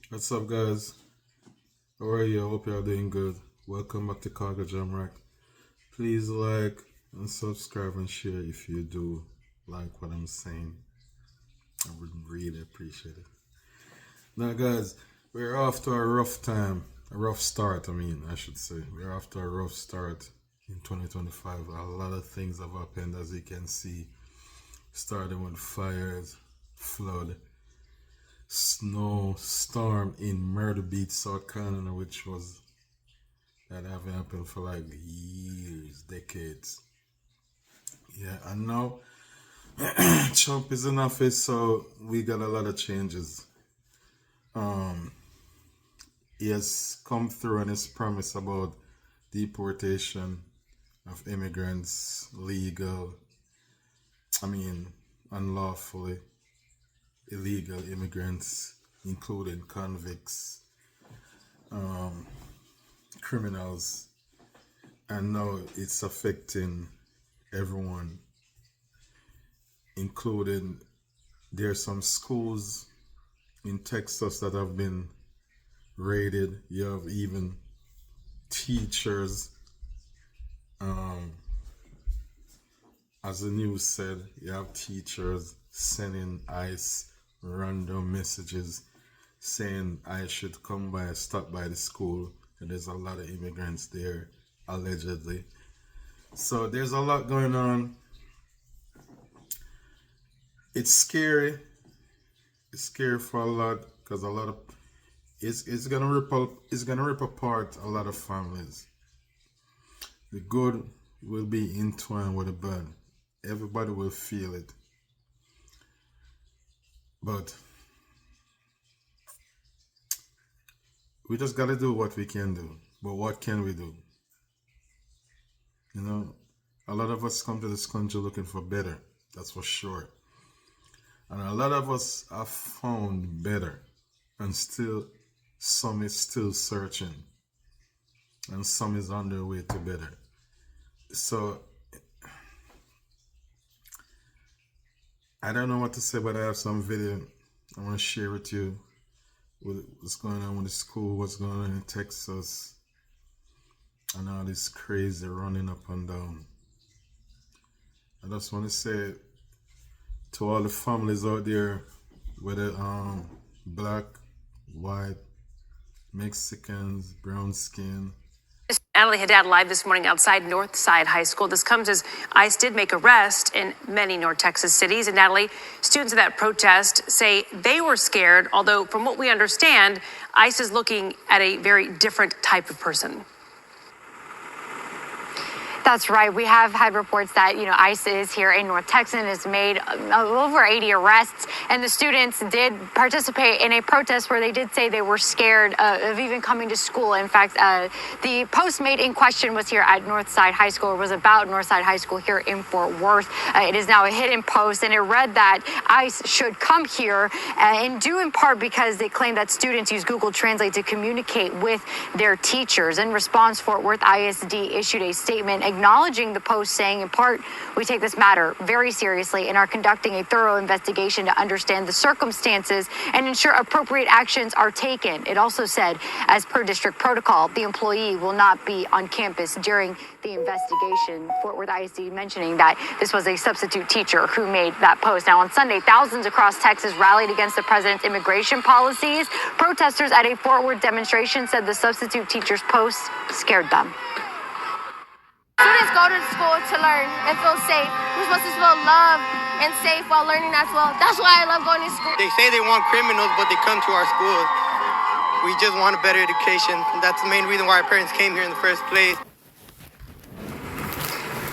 What's up, guys? How are you? I hope you're doing good. Welcome back to Cargo Jam Rack. Please like and subscribe and share if you do like what I'm saying. I would really appreciate it. Now, guys, we're off to a rough time, a rough start. I should say. We're off to a rough start in 2025. A lot of things have happened, as you can see, starting with fires, flood, snow storm in Myrtle Beach, South Carolina, which was that haven't happened for like years, decades. Yeah, and now Trump is in office, so we got a lot of changes. He has come through on his promise about deportation of immigrants, unlawfully illegal immigrants, including convicts, criminals, and now it's affecting everyone, including there are some schools in Texas that have been raided. You have even teachers, as the news said, you have teachers sending ICE random messages saying I should come by, stop by the school. And there's a lot of immigrants there, allegedly. So there's a lot going on. It's scary. It's scary for a lot because a lot of it's gonna rip apart a lot of families. The good will be entwined with the bad. Everybody will feel it. But we just gotta do what we can do. But what can we do? A lot of us come to this country looking for better. That's for sure. And a lot of us have found better. And still, some is still searching. And some is on their way to better. So, I don't know what to say, but I have some video I want to share with you. What's going on with the school, what's going on in Texas, and all this crazy running up and down. I just want to say to all the families out there, whether black, white, Mexicans, brown skin. Natalie Haddad live this morning outside Northside High School. This comes as ICE did make arrests in many North Texas cities. And Natalie, students of that protest say they were scared, although from what we understand, ICE is looking at a very different type of person. That's right. We have had reports that, ICE is here in North Texas and has made over 80 arrests. And the students did participate in a protest where they did say they were scared of even coming to school. In fact, the post made in question was here at Northside High School, or was about Northside High School here in Fort Worth. It is now a hidden post, and it read that ICE should come here, and due in part because they claim that students use Google Translate to communicate with their teachers. In response, Fort Worth ISD issued a statement acknowledging the post, saying, in part, we take this matter very seriously and are conducting a thorough investigation to understand the circumstances and ensure appropriate actions are taken. It also said, as per district protocol, the employee will not be on campus during the investigation. Fort Worth ISD mentioning that this was a substitute teacher who made that post. Now, on Sunday, thousands across Texas rallied against the president's immigration policies. Protesters at a Fort Worth demonstration said the substitute teacher's post scared them. Students go to school to learn and feel safe. We're supposed to feel loved and safe while learning as well. That's why I love going to school. They say they want criminals, but they come to our schools. We just want a better education. That's the main reason why our parents came here in the first place.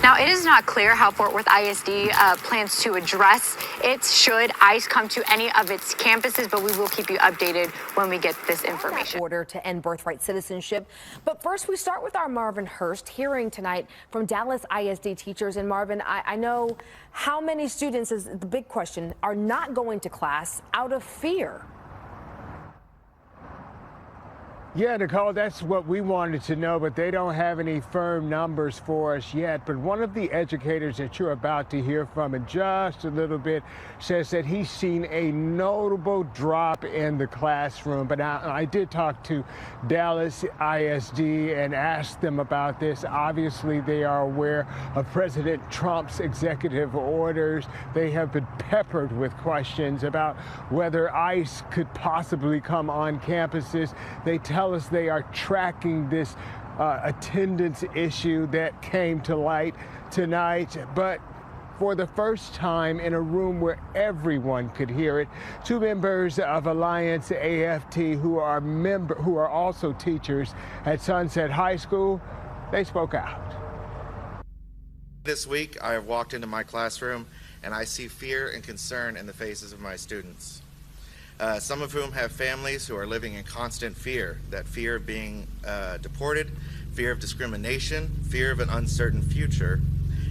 Now, it is not clear how Fort Worth ISD plans to address it should ICE come to any of its campuses, but we will keep you updated when we get this information. Order to end birthright citizenship. But first, we start with our Marvin Hurst hearing tonight from Dallas ISD teachers. And Marvin, I know how many students, is the big question, are not going to class out of fear. Yeah, Nicole, that's what we wanted to know, but they don't have any firm numbers for us yet. But one of the educators that you're about to hear from in just a little bit says that he's seen a notable drop in the classroom. But I did talk to Dallas ISD and asked them about this. Obviously, they are aware of President Trump's executive orders. They have been peppered with questions about whether ICE could possibly come on campuses. They tell us they are tracking this attendance issue that came to light tonight, but for the first time in a room where everyone could hear it, two members of Alliance AFT who are also teachers at Sunset High School, they spoke out. This week, I have walked into my classroom and I see fear and concern in the faces of my students. Some of whom have families who are living in constant fear, that fear of being deported, fear of discrimination, fear of an uncertain future,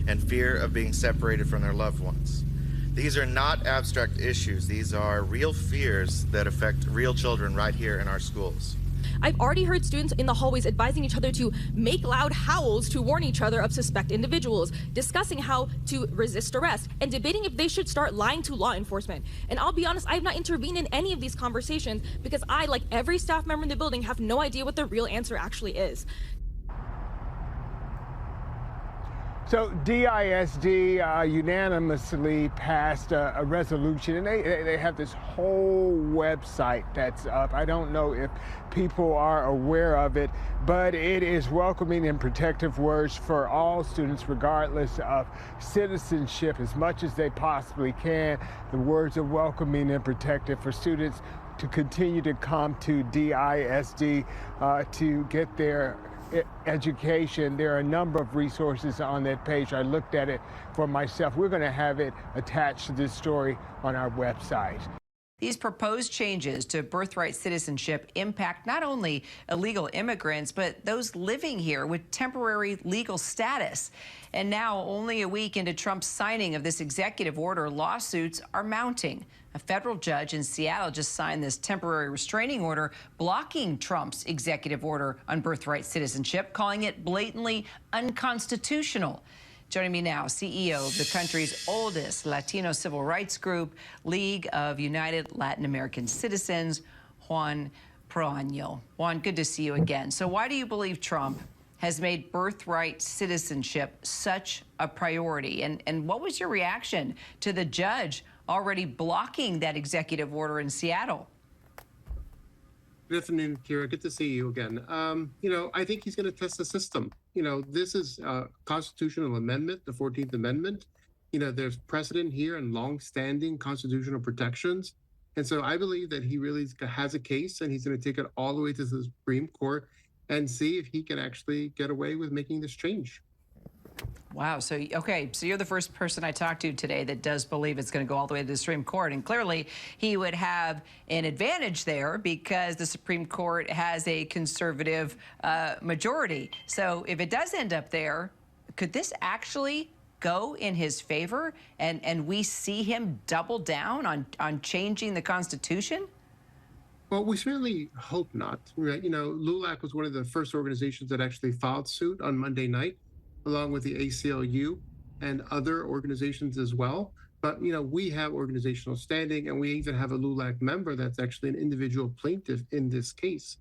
and fear of being separated from their loved ones. These are not abstract issues. These are real fears that affect real children right here in our schools. I've already heard students in the hallways advising each other to make loud howls to warn each other of suspect individuals, discussing how to resist arrest, and debating if they should start lying to law enforcement. And I'll be honest, I have not intervened in any of these conversations because I, like every staff member in the building, have no idea what the real answer actually is. So DISD unanimously passed a resolution, and they have this whole website that's up. I don't know if people are aware of it, but it is welcoming and protective words for all students, regardless of citizenship, as much as they possibly can. The words are welcoming and protective for students to continue to come to DISD to get their education. There are a number of resources on that page. I looked at it for myself. We're going to have it attached to this story on our website. These proposed changes to birthright citizenship impact not only illegal immigrants, but those living here with temporary legal status. And now, only a week into Trump's signing of this executive order, lawsuits are mounting. A federal judge in Seattle just signed this temporary restraining order blocking Trump's executive order on birthright citizenship, calling it blatantly unconstitutional. Joining me now, CEO of the country's oldest Latino civil rights group, League of United Latin American Citizens, Juan Proaño. Juan, good to see you again. So why do you believe Trump has made birthright citizenship such a priority? And what was your reaction to the judge already blocking that executive order in Seattle? Good afternoon, Kira. Good to see you again. I think he's going to test the system. This is a constitutional amendment, the 14th Amendment. There's precedent here and long-standing constitutional protections. And so I believe that he really has a case, and he's going to take it all the way to the Supreme Court and see if he can actually get away with making this change. Wow. So you're the first person I talked to today that does believe it's going to go all the way to the Supreme Court. And clearly he would have an advantage there because the Supreme Court has a conservative majority. So if it does end up there, could this actually go in his favor and we see him double down on changing the Constitution? Well, we certainly hope not. Right? LULAC was one of the first organizations that actually filed suit on Monday night, along with the ACLU and other organizations as well. But, we have organizational standing, and we even have a LULAC member that's actually an individual plaintiff in this case.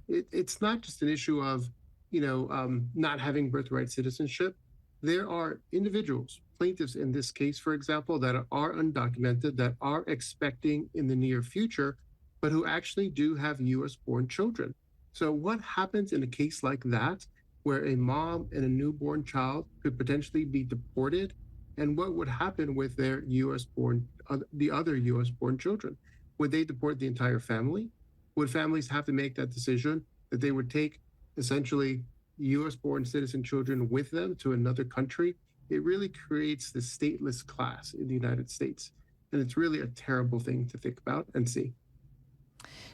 It's not just an issue of, not having birthright citizenship. There are individuals, plaintiffs in this case, for example, that are undocumented, that are expecting in the near future, but who actually do have U.S.-born children. So what happens in a case like that, where a mom and a newborn child could potentially be deported, and what would happen with their the other U.S.-born children? Would they deport the entire family? Would families have to make that decision that they would take essentially U.S.-born citizen children with them to another country? It really creates the stateless class in the United States, and it's really a terrible thing to think about and see.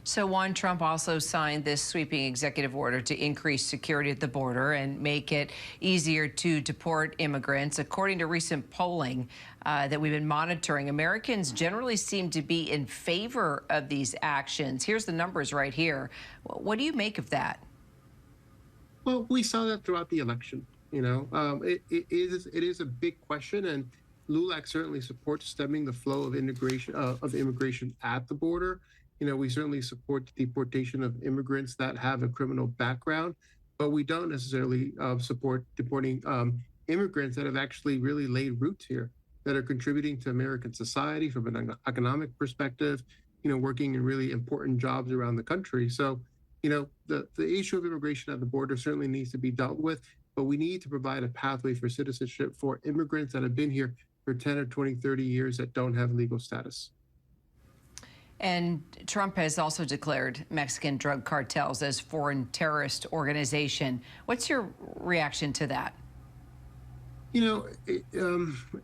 So Juan, Trump also signed this sweeping executive order to increase security at the border and make it easier to deport immigrants. According to recent polling that we've been monitoring, Americans generally seem to be in favor of these actions. Here's the numbers right here. What do you make of that? Well, we saw that throughout the election. It is a big question, and LULAC certainly supports stemming the flow of immigration at the border. We certainly support the deportation of immigrants that have a criminal background, but we don't necessarily support deporting immigrants that have actually really laid roots here, that are contributing to American society from an economic perspective, working in really important jobs around the country. So, the issue of immigration at the border certainly needs to be dealt with, but we need to provide a pathway for citizenship for immigrants that have been here for 10 or 20, 30 years that don't have legal status. And Trump has also declared Mexican drug cartels as foreign terrorist organization. What's your reaction to that? It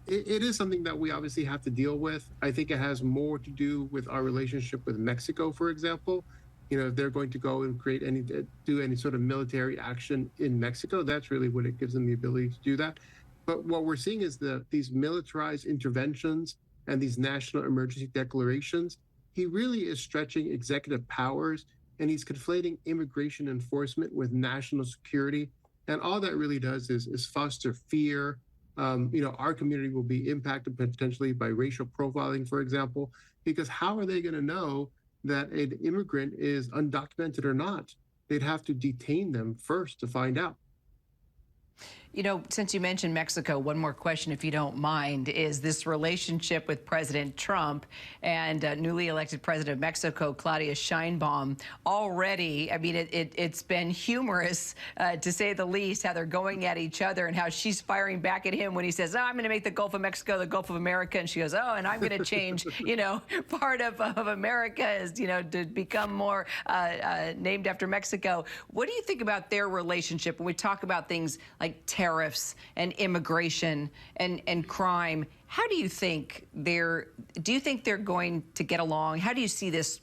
is something that we obviously have to deal with. I think it has more to do with our relationship with Mexico, for example. If they're going to go and do any sort of military action in Mexico, that's really what it gives them the ability to do that. But what we're seeing is these militarized interventions and these national emergency declarations. He really is stretching executive powers, and he's conflating immigration enforcement with national security. And all that really does is foster fear. Our community will be impacted potentially by racial profiling, for example, because how are they going to know that an immigrant is undocumented or not? They'd have to detain them first to find out. Since you mentioned Mexico, one more question, if you don't mind, is this relationship with President Trump and newly elected president of Mexico, Claudia Sheinbaum. Already, I mean, it's been humorous, to say the least, how they're going at each other and how she's firing back at him when he says, oh, I'm going to make the Gulf of Mexico the Gulf of America. And she goes, oh, and I'm going to change, part of America is, to become more named after Mexico. What do you think about their relationship when we talk about things like tariffs and immigration and crime? How do you think they're going to get along? How do you see this